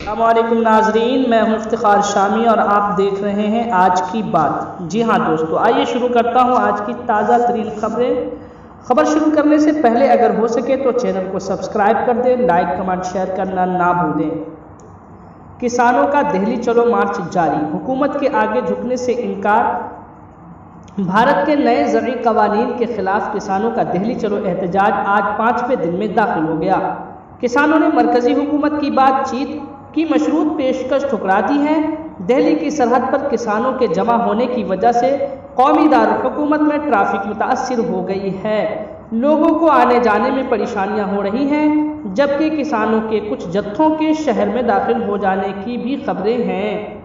अस्सलामुअलैकुम नाजरीन, मैं हूं इफ्तिखार शामी और आप देख रहे हैं आज की बात। जी हाँ दोस्तों, आइए शुरू करता हूं आज की ताज़ा तरीन खबर शुरू करने से पहले अगर हो सके तो चैनल को सब्सक्राइब कर दें, लाइक कमेंट शेयर करना ना भूलें। किसानों का दिल्ली चलो मार्च जारी, हुकूमत के आगे झुकने से इनकार। भारत के नए ज़रई कवानीन के खिलाफ किसानों का दिल्ली चलो एहतजाज आज 5वें दिन में दाखिल हो गया। किसानों ने मरकजी हुकूमत की बातचीत की मशरूत पेशकश ठुकरा दी है। दिल्ली की सरहद पर किसानों के जमा होने की वजह से कौमी दारुल-हुकूमत में ट्रैफिक मुतासिर हो गई है। लोगों को आने जाने में परेशानियां हो रही हैं, जबकि किसानों के कुछ जत्थों के शहर में दाखिल हो जाने की भी खबरें हैं।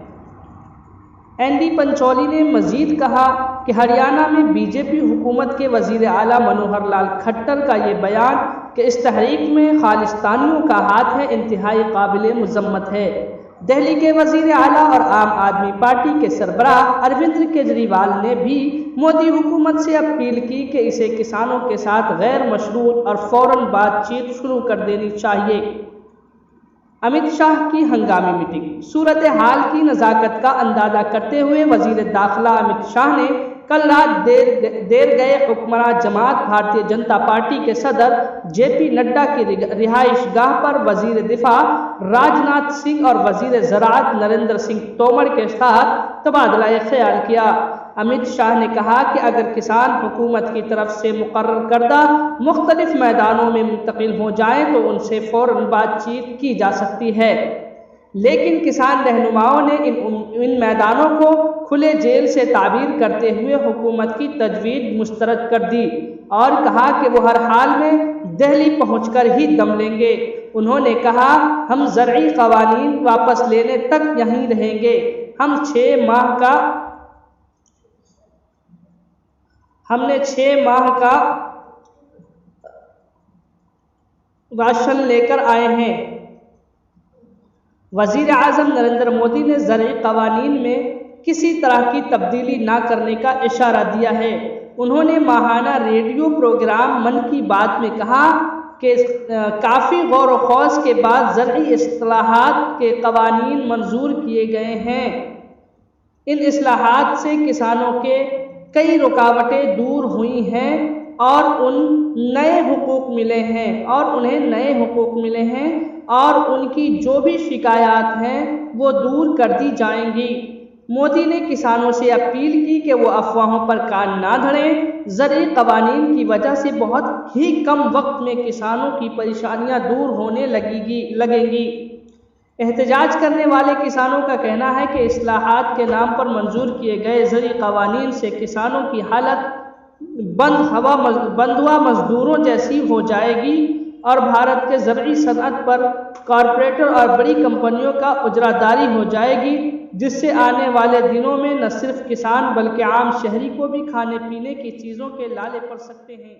एनडी पंचौली ने मजीद कहा कि हरियाणा में बीजेपी हुकूमत के वजीर आला मनोहर लाल खट्टर का ये बयान कि इस तहरीक में खालिस्तानियों का हाथ है, इंतहाई काबिल मुज़म्मत है। दिल्ली के वजीर आला और आम आदमी पार्टी के सरबराह अरविंद केजरीवाल ने भी मोदी हुकूमत से अपील की कि इसे किसानों के साथ गैर मशरूत और फौरन बातचीत शुरू कर देनी चाहिए। अमित शाह की हंगामी मीटिंग, सूरत हाल की नज़ाकत का अंदाजा करते हुए वजीर दाखिला अमित शाह ने कल रात देर गए हुक्मरान जमात भारतीय जनता पार्टी के सदर जेपी नड्डा की रिहाइश गाह पर वजीर दिफा राजनाथ सिंह और वजीर ज़राअत नरेंद्र सिंह तोमर के साथ तबादला ख्याल किया। अमित शाह ने कहा कि अगर किसान हुकूमत की तरफ से मुकर्रर करदा मुख्तलिफ मैदानों में मुंतकिल हो जाएं तो उनसे फ़ौरन बातचीत की जा सकती है, लेकिन किसान रहनुमाओं ने इन मैदानों को खुले जेल से ताबीर करते हुए हुकूमत की तजवीज़ मुस्तरद कर दी और कहा कि वो हर हाल में दिल्ली पहुंचकर ही दम लेंगे। उन्होंने कहा, हम ज़रई क़वानीन वापस लेने तक यहीं रहेंगे। हमने 6 माह का राशन लेकर आए हैं। वज़ीर आज़म नरेंद्र मोदी ने ज़रई क़वानीन में किसी तरह की तब्दीली ना करने का इशारा दिया है। उन्होंने माहाना रेडियो प्रोग्राम मन की बात में कहा कि काफ़ी गौर व खौज के बाद ज़रई इस्लाहात के क़वानीन मंजूर किए गए हैं। इन इस्लाहात से किसानों के कई रुकावटें दूर हुई हैं और उन्हें नए हुकूक मिले हैं और उनकी जो भी शिकायत हैं वो दूर कर दी जाएंगी। मोदी ने किसानों से अपील की कि वो अफवाहों पर कान ना धरें। ज़रई क़वानीन की वजह से बहुत ही कम वक्त में किसानों की परेशानियां दूर होने लगेंगी। एहतजाज करने वाले किसानों का कहना है कि इस्लाहात के नाम पर मंजूर किए गए ज़रई क़वानीन से किसानों की हालत बंधुआ मजदूरों जैसी हो जाएगी और भारत के ज़रई सनअत पर कॉरपोरेटर और बड़ी कंपनियों का उजरादारी हो जाएगी, जिससे आने वाले दिनों में न सिर्फ किसान बल्कि आम शहरी को भी खाने पीने की चीज़ों के लाले पड़ सकते हैं।